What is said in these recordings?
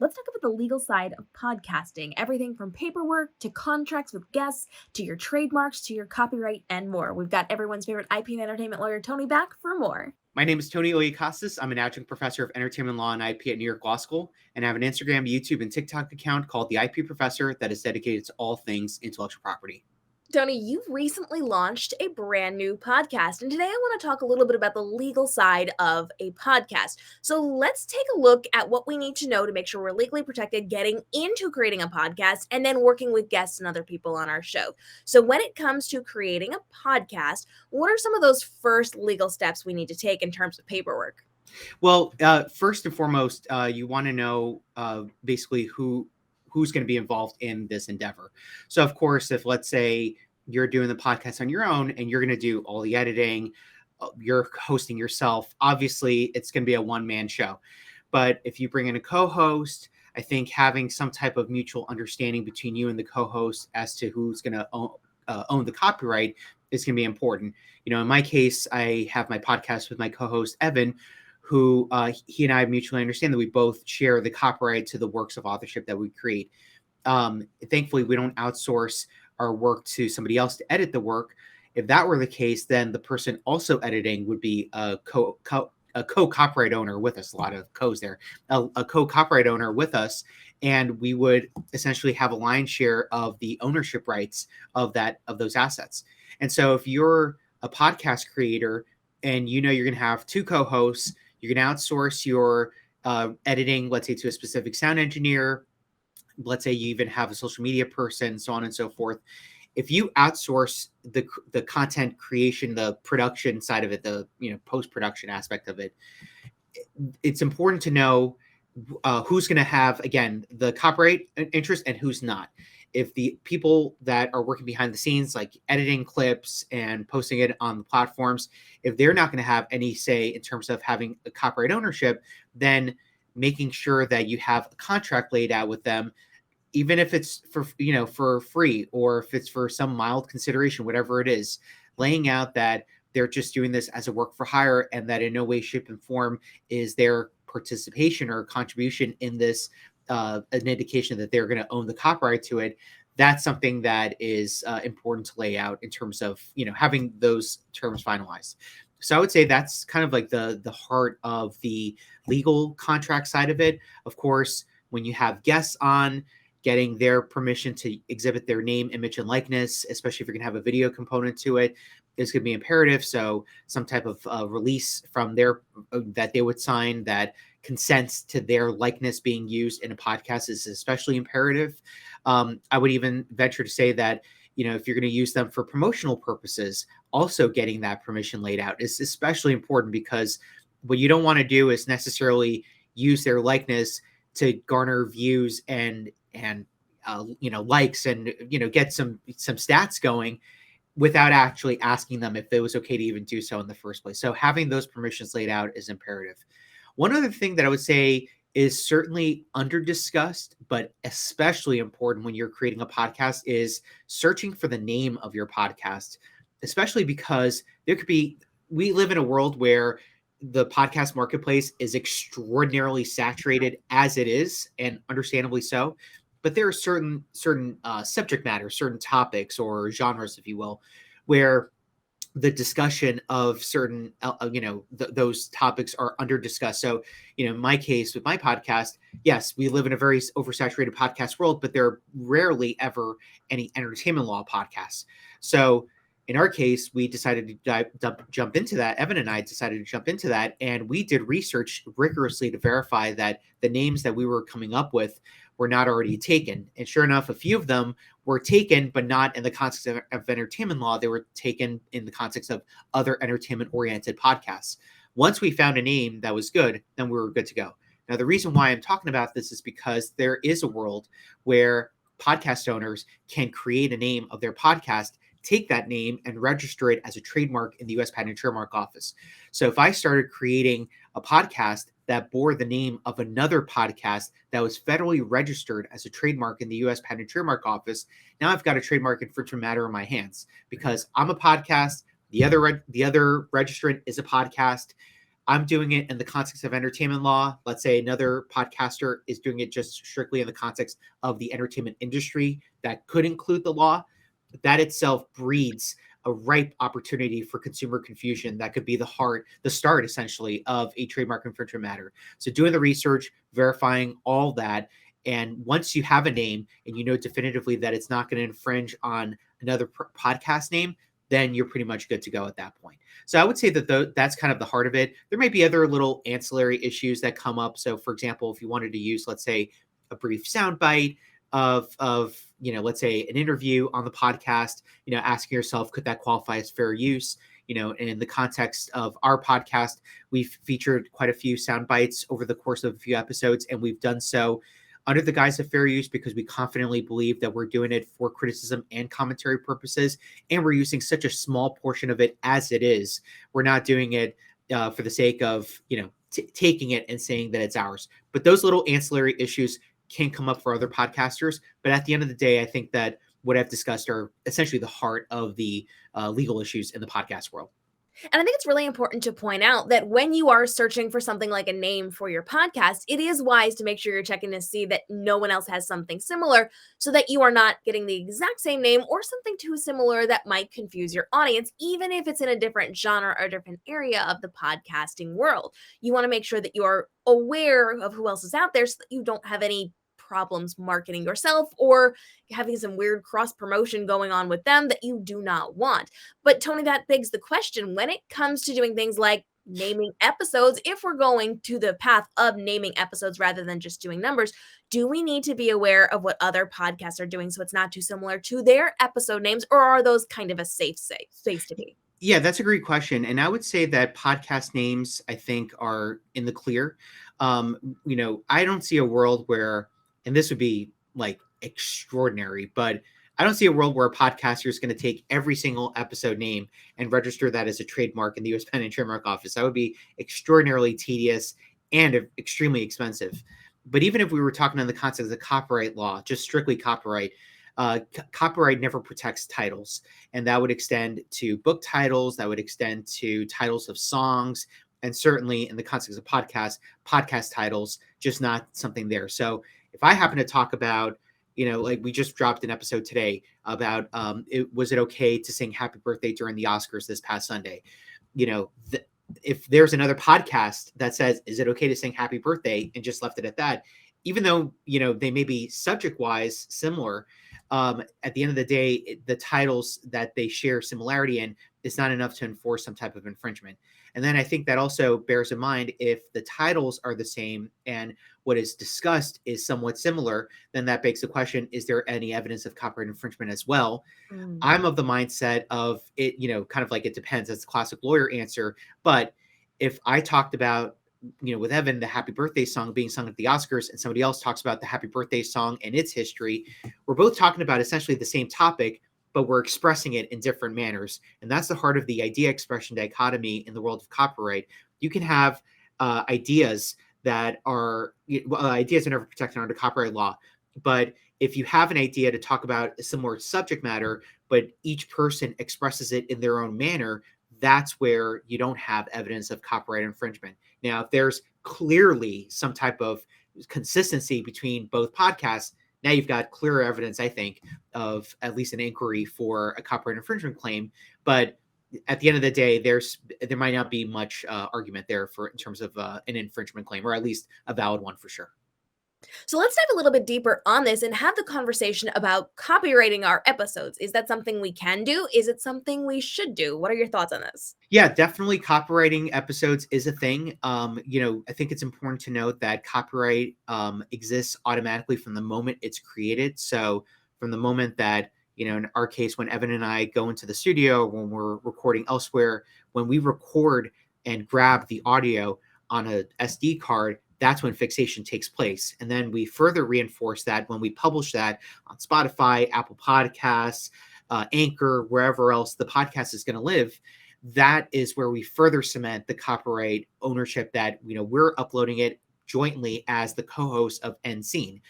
let's talk about the legal side of podcasting. Everything from paperwork to contracts with guests to your trademarks to your copyright and more. We've got everyone's favorite IP and entertainment lawyer, Tony, back for more. My name is Tony Iliakostas. I'm an adjunct professor of entertainment law and IP at New York Law School, and I have an Instagram, YouTube, and TikTok account called The IP Professor that is dedicated to all things intellectual property. Tony, you've recently launched a brand new podcast, and today I want to talk a little bit about the legal side of a podcast. So let's take a look at what we need to know to make sure we're legally protected getting into creating a podcast and then working with guests and other people on our show. So when it comes to creating a podcast, what are some of those first legal steps we need to take in terms of paperwork? Well, first and foremost, you want to know basically who's going to be involved in this endeavor. So, of course, if let's say you're doing the podcast on your own and you're going to do all the editing, you're hosting yourself, obviously it's going to be a one-man show. But if you bring in a co-host, I think having some type of mutual understanding between you and the co-host as to who's going to own the copyright is going to be important. You know, in my case, I have my podcast with my co-host, Evan, who he and I mutually understand that we both share the copyright to the works of authorship that we create. Thankfully, we don't outsource our work to somebody else to edit the work. If that were the case, then the person also editing would be a co-copyright owner with us. A lot of co's there. A co-copyright owner with us, and we would essentially have a lion's share of the ownership rights of those assets. And so, if you're a podcast creator and you know you're going to have two co-hosts, you're going to outsource your editing, let's say, to a specific sound engineer. Let's say you even have a social media person, so on and so forth. If you outsource the content creation, the production side of it, the post-production aspect of it, it's important to know who's going to have, again, the copyright interest and who's not. If the people that are working behind the scenes, like editing clips and posting it on the platforms, if they're not going to have any say in terms of having a copyright ownership, then making sure that you have a contract laid out with them, even if it's for free or if it's for some mild consideration, whatever it is, laying out that they're just doing this as a work for hire and that in no way, shape, and form is their participation or contribution in this an indication that they're going to own the copyright to it. That's something that is important to lay out in terms of having those terms finalized. So I would say that's kind of like the heart of the legal contract side of it. Of course, when you have guests on, getting their permission to exhibit their name, image, and likeness, especially if you're going to have a video component to it, is going to be imperative. So some type of release from that they would sign that consents to their likeness being used in a podcast is especially imperative. I would even venture to say that, if you're going to use them for promotional purposes, also getting that permission laid out is especially important, because what you don't want to do is necessarily use their likeness to garner views and likes and get some stats going without actually asking them if it was okay to even do so in the first place. So having those permissions laid out is imperative. One other thing that I would say is certainly under discussed, but especially important when you're creating a podcast, is searching for the name of your podcast, especially because we live in a world where the podcast marketplace is extraordinarily saturated as it is, and understandably so. But there are certain subject matter, certain topics or genres, if you will, where the discussion of certain, those topics are under discussed. So, in my case with my podcast, yes, we live in a very oversaturated podcast world, but there are rarely ever any entertainment law podcasts. So in our case, we decided to jump into that. Evan and I decided to jump into that, and we did research rigorously to verify that the names that we were coming up with were not already taken. And sure enough, a few of them were taken, but not in the context of entertainment law. They were taken in the context of other entertainment-oriented podcasts. Once we found a name that was good, then we were good to go. Now, the reason why I'm talking about this is because there is a world where podcast owners can create a name of their podcast, take that name and register it as a trademark in the U.S. Patent and Trademark Office. So if I started creating a podcast that bore the name of another podcast that was federally registered as a trademark in the U.S. Patent and Trademark Office, now I've got a trademark infringement matter in my hands because I'm a podcast. The other registrant is a podcast. I'm doing it in the context of entertainment law. Let's say another podcaster is doing it just strictly in the context of the entertainment industry that could include the law. That itself breeds a ripe opportunity for consumer confusion that could be the start essentially of a trademark infringement matter. So doing the research, verifying all that, and once you have a name and you know definitively that it's not going to infringe on another podcast name, then you're pretty much good to go at that point. So I would say that that's kind of the heart of it. There may be other little ancillary issues that come up. So for example, if you wanted to use, let's say, a brief soundbite of let's say an interview on the podcast, asking yourself, could that qualify as fair use? In the context of our podcast, we've featured quite a few sound bites over the course of a few episodes, and we've done so under the guise of fair use because we confidently believe that we're doing it for criticism and commentary purposes, and we're using such a small portion of it as it is. We're not doing it for the sake of taking it and saying that it's ours. But those little ancillary issues can come up for other podcasters. But at the end of the day, I think that what I've discussed are essentially the heart of the legal issues in the podcast world. And I think it's really important to point out that when you are searching for something like a name for your podcast, it is wise to make sure you're checking to see that no one else has something similar so that you are not getting the exact same name or something too similar that might confuse your audience, even if it's in a different genre or different area of the podcasting world. You want to make sure that you are aware of who else is out there so that you don't have any problems marketing yourself or having some weird cross promotion going on with them that you do not want. But Tony, that begs the question when it comes to doing things like naming episodes, if we're going to the path of naming episodes rather than just doing numbers, do we need to be aware of what other podcasts are doing so it's not too similar to their episode names, or are those kind of a safe space to be? Yeah, that's a great question. And I would say that podcast names, I think, are in the clear. I don't see a world where, and this would be like extraordinary, but I don't see a world where a podcaster is going to take every single episode name and register that as a trademark in the US Patent and Trademark Office. That would be extraordinarily tedious and extremely expensive. But even if we were talking in the context of copyright law, just strictly copyright, copyright never protects titles. And that would extend to book titles, that would extend to titles of songs, and certainly in the context of podcast titles, just not something there. So if I happen to talk about, like we just dropped an episode today about, was it okay to sing happy birthday during the Oscars this past Sunday? If there's another podcast that says, is it okay to sing happy birthday, and just left it at that, even though, they may be subject wise similar, at the end of the day, the titles that they share similarity in is not enough to enforce some type of infringement. And then I think that also bears in mind, if the titles are the same and what is discussed is somewhat similar, then that begs the question, is there any evidence of copyright infringement as well? I'm of the mindset of it, kind of like it depends. That's the classic lawyer answer. But if I talked about, with Evan, the happy birthday song being sung at the Oscars, and somebody else talks about the happy birthday song and its history, we're both talking about essentially the same topic, but we're expressing it in different manners. And that's the heart of the idea expression dichotomy in the world of copyright. You can have ideas that are ideas are never protected under copyright law. But if you have an idea to talk about a similar subject matter, but each person expresses it in their own manner, that's where you don't have evidence of copyright infringement. Now, if there's clearly some type of consistency between both podcasts, now you've got clearer evidence, I think, of at least an inquiry for a copyright infringement claim. But at the end of the day, there might not be much argument there in terms of an infringement claim, or at least a valid one for sure. So let's dive a little bit deeper on this and have the conversation about copyrighting our episodes. Is that something we can do? Is it something we should do? What are your thoughts on this? Yeah, definitely copywriting episodes is a thing. I think it's important to note that copyright exists automatically from the moment it's created. So from the moment that, in our case, when Evan and I go into the studio, when we're recording elsewhere, when we record and grab the audio on a SD card, that's when fixation takes place. And then we further reinforce that when we publish that on Spotify, Apple Podcasts, Anchor, wherever else the podcast is going to live. That is where we further cement the copyright ownership that, we're uploading it jointly as the co-host of End Scene.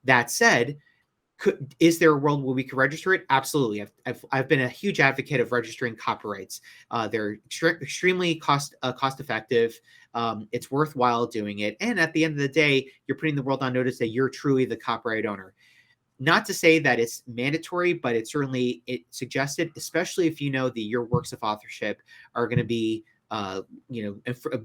That said, Is there a world where we could register it? Absolutely. I've been a huge advocate of registering copyrights. They're extremely cost effective. It's worthwhile doing it. And at the end of the day, you're putting the world on notice that you're truly the copyright owner. Not to say that it's mandatory, but it suggested, especially if you know that your works of authorship are going to be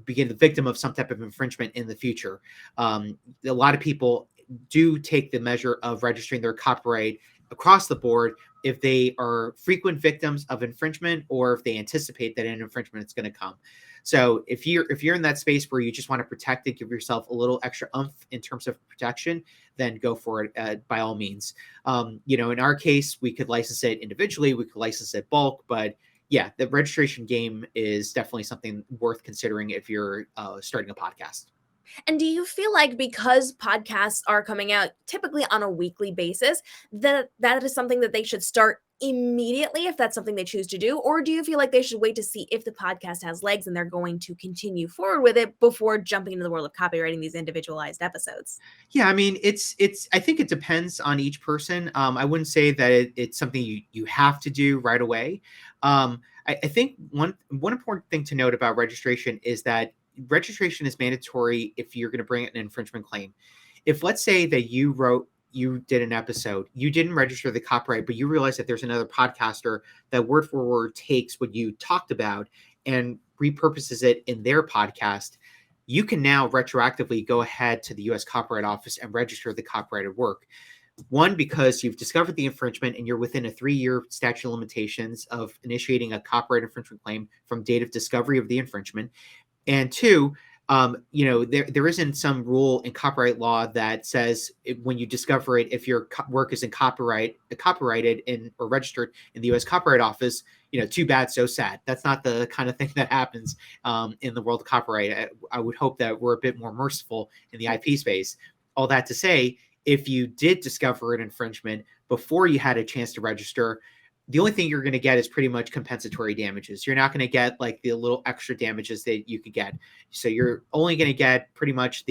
begin the victim of some type of infringement in the future. A lot of people do take the measure of registering their copyright across the board if they are frequent victims of infringement or if they anticipate that an infringement is going to come. So if you're in that space where you just want to protect it, give yourself a little extra oomph in terms of protection, then go for it by all means. In our case, we could license it individually, we could license it bulk, but yeah, the registration game is definitely something worth considering if you're starting a podcast. And do you feel like because podcasts are coming out typically on a weekly basis, that is something that they should start immediately if that's something they choose to do? Or do you feel like they should wait to see if the podcast has legs and they're going to continue forward with it before jumping into the world of copywriting these individualized episodes? Yeah, I mean, it's. I think it depends on each person. I wouldn't say that it's something you have to do right away. I think one important thing to note about registration is that registration is mandatory if you're going to bring an infringement claim. If let's say that you did an episode, you didn't register the copyright, but you realize that there's another podcaster that word for word takes what you talked about and repurposes it in their podcast, you can now retroactively go ahead to the US Copyright Office and register the copyrighted work. One, because you've discovered the infringement and you're within a 3-year statute of limitations of initiating a copyright infringement claim from date of discovery of the infringement. And two, there isn't some rule in copyright law that says when you discover it, if your work isn't copyrighted in or registered in the U.S. Copyright Office, too bad, so sad. That's not the kind of thing that happens in the world of copyright. I would hope that we're a bit more merciful in the IP space. All that to say, if you did discover an infringement before you had a chance to register, the only thing you're going to get is pretty much compensatory damages. You're not going to get like the little extra damages that you could get. So you're only going to get pretty much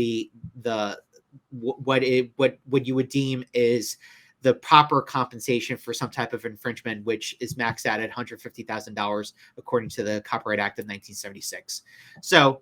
what you would deem is the proper compensation for some type of infringement, which is maxed out at $150,000 according to the Copyright Act of 1976. So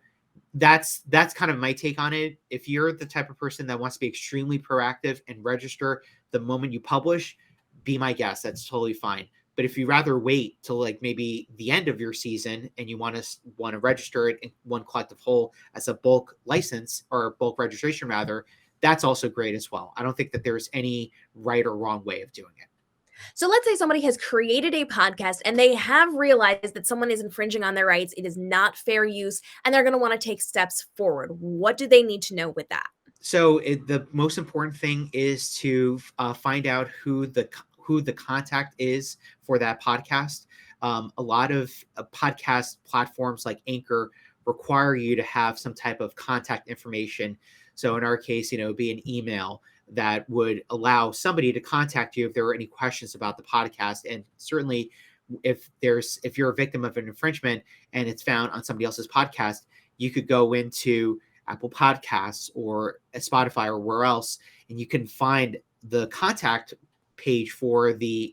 that's kind of my take on it. If you're the type of person that wants to be extremely proactive and register the moment you publish, be my guest. That's totally fine. But if you rather wait till like maybe the end of your season and you want to register it in one collective whole as a bulk license or bulk registration rather, that's also great as well. I don't think that there's any right or wrong way of doing it. So let's say somebody has created a podcast and they have realized that someone is infringing on their rights. It is not fair use, and they're going to want to take steps forward. What do they need to know with that? So the most important thing is to find out who the contact is for that podcast. A lot of podcast platforms like Anchor require you to have some type of contact information. So in our case, it'd be an email that would allow somebody to contact you if there were any questions about the podcast. And certainly if you're a victim of an infringement and it's found on somebody else's podcast, you could go into Apple Podcasts or Spotify or where else, and you can find the contact page for the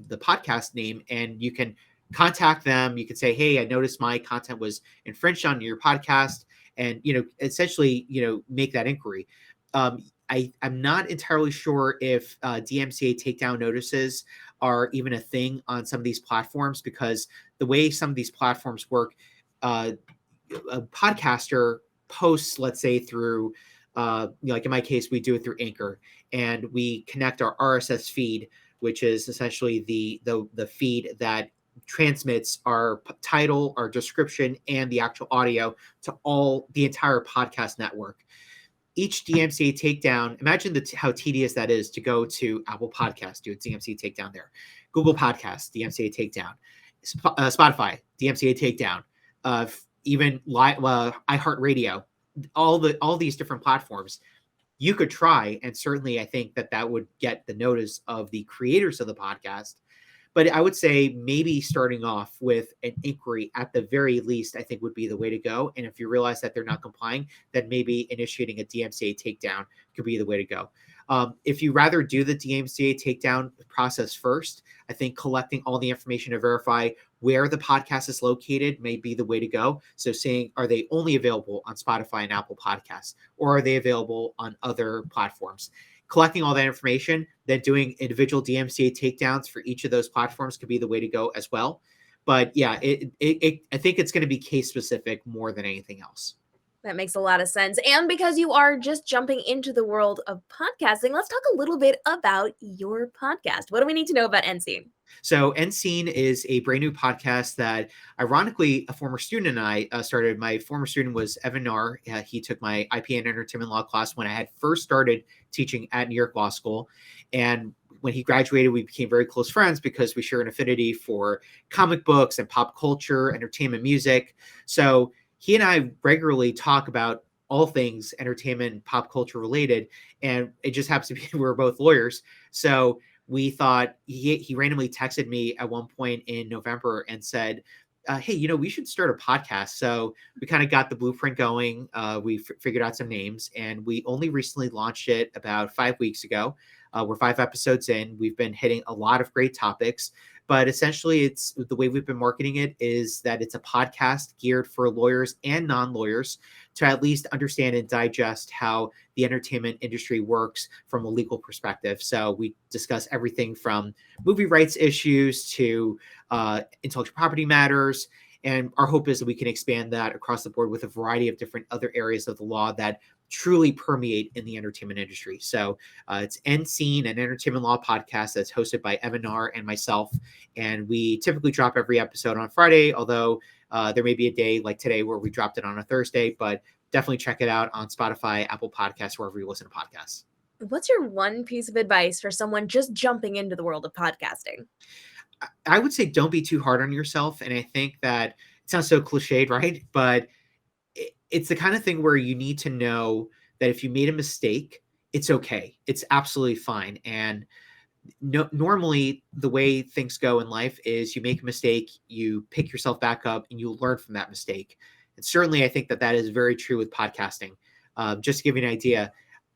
podcast name, and you can contact them. You can say, hey, I noticed my content was infringed on your podcast, and essentially make that inquiry. I'm not entirely sure if DMCA takedown notices are even a thing on some of these platforms, because the way some of these platforms work, a podcaster posts, let's say through like in my case, we do it through Anchor, and we connect our RSS feed, which is essentially the feed that transmits our title, our description, and the actual audio to the entire podcast network. Each DMCA takedown, imagine how tedious that is to go to Apple Podcasts, do a DMCA takedown there, Google Podcasts, DMCA takedown, Spotify, DMCA takedown, even iHeartRadio, all these different platforms. You could try, and certainly I think that would get the notice of the creators of the podcast. But I would say maybe starting off with an inquiry at the very least, I think would be the way to go. And if you realize that they're not complying, then maybe initiating a DMCA takedown could be the way to go. If you rather do the DMCA takedown process first, I think collecting all the information to verify where the podcast is located may be the way to go. So, saying, are they only available on Spotify and Apple Podcasts, or are they available on other platforms? Collecting all that information, then doing individual DMCA takedowns for each of those platforms could be the way to go as well. But yeah, I think it's going to be case specific more than anything else. That makes a lot of sense. And because you are just jumping into the world of podcasting, let's talk a little bit about your podcast. What do we need to know about NC? So, NScene is a brand new podcast that, ironically, a former student and I started. My former student was Evan Narr. He took my IP and entertainment law class when I had first started teaching at New York Law School. And when he graduated, we became very close friends because we share an affinity for comic books and pop culture, entertainment, music. So, he and I regularly talk about all things entertainment and pop culture related. And it just happens to be we're both lawyers. So, we thought he randomly texted me at one point in November and said, "Hey, we should start a podcast." So we kind of got the blueprint going. We figured out some names, and we only recently launched it about 5 weeks ago. We're 5 episodes in. We've been hitting a lot of great topics, but essentially, it's the way we've been marketing it is that it's a podcast geared for lawyers and non-lawyers to at least understand and digest how the entertainment industry works from a legal perspective. So we discuss everything from movie rights issues to intellectual property matters. And our hope is that we can expand that across the board with a variety of different other areas of the law that truly permeate in the entertainment industry. So it's NScene, an entertainment law podcast that's hosted by Evan Narr and myself. And we typically drop every episode on Friday, although there may be a day like today where we dropped it on a Thursday, but definitely check it out on Spotify, Apple Podcasts, wherever you listen to podcasts. What's your one piece of advice for someone just jumping into the world of podcasting? I would say don't be too hard on yourself. And I think that it sounds so cliched, right? But it's the kind of thing where you need to know that if you made a mistake, it's okay. It's absolutely fine. And normally, the way things go in life is you make a mistake, you pick yourself back up, and you learn from that mistake. And certainly, I think that that is very true with podcasting. Just to give you an idea,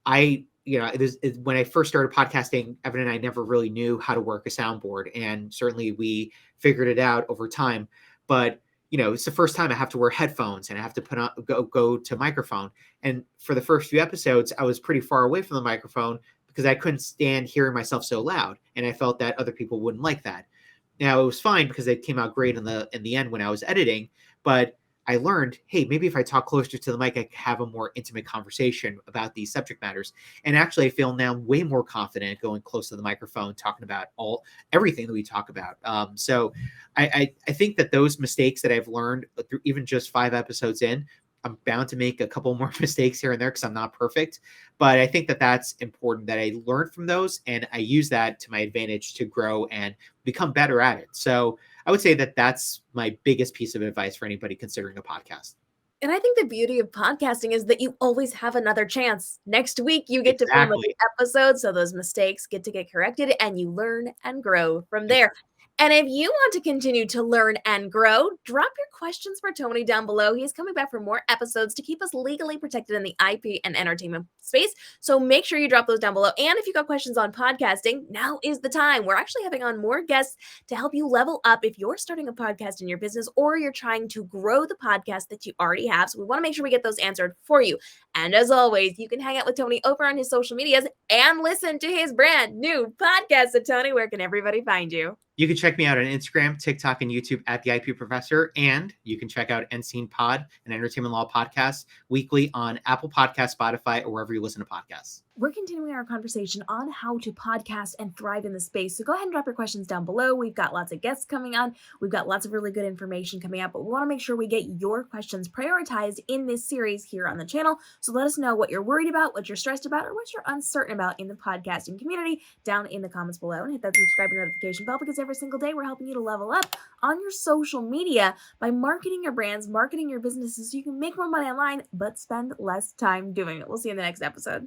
when I first started podcasting, Evan and I never really knew how to work a soundboard, and certainly we figured it out over time. But it's the first time I have to wear headphones and I have to put on go to microphone. And for the first few episodes, I was pretty far away from the microphone because I couldn't stand hearing myself so loud, and I felt that other people wouldn't like that. Now it was fine because it came out great in the end when I was editing, but I learned, hey, maybe if I talk closer to the mic, I can have a more intimate conversation about these subject matters. And actually, I feel now way more confident going close to the microphone, talking about everything that we talk about. So I think that those mistakes that I've learned through even just 5 episodes in, I'm bound to make a couple more mistakes here and there because I'm not perfect. But I think that that's important that I learn from those and I use that to my advantage to grow and become better at it. So I would say that that's my biggest piece of advice for anybody considering a podcast. And I think the beauty of podcasting is that you always have another chance. Next week, you get to film a new Exactly. episode, so those mistakes get to get corrected and you learn and grow from there. And if you want to continue to learn and grow, drop your questions for Tony down below. He's coming back for more episodes to keep us legally protected in the IP and entertainment space. So make sure you drop those down below. And if you got questions on podcasting, now is the time. We're actually having on more guests to help you level up if you're starting a podcast in your business or you're trying to grow the podcast that you already have. So we want to make sure we get those answered for you. And as always, you can hang out with Tony over on his social medias and listen to his brand new podcast. So Tony, where can everybody find you? You can check me out on Instagram, TikTok, and YouTube at the IP Professor, and you can check out NScene Pod, an entertainment law podcast, weekly on Apple Podcasts, Spotify, or wherever you listen to podcasts. We're continuing our conversation on how to podcast and thrive in the space. So go ahead and drop your questions down below. We've got lots of guests coming on. We've got lots of really good information coming out, but we want to make sure we get your questions prioritized in this series here on the channel. So let us know what you're worried about, what you're stressed about, or what you're uncertain about in the podcasting community down in the comments below. And hit that subscribe and notification bell because every single day we're helping you to level up on your social media by marketing your brands, marketing your businesses so you can make more money online, but spend less time doing it. We'll see you in the next episode.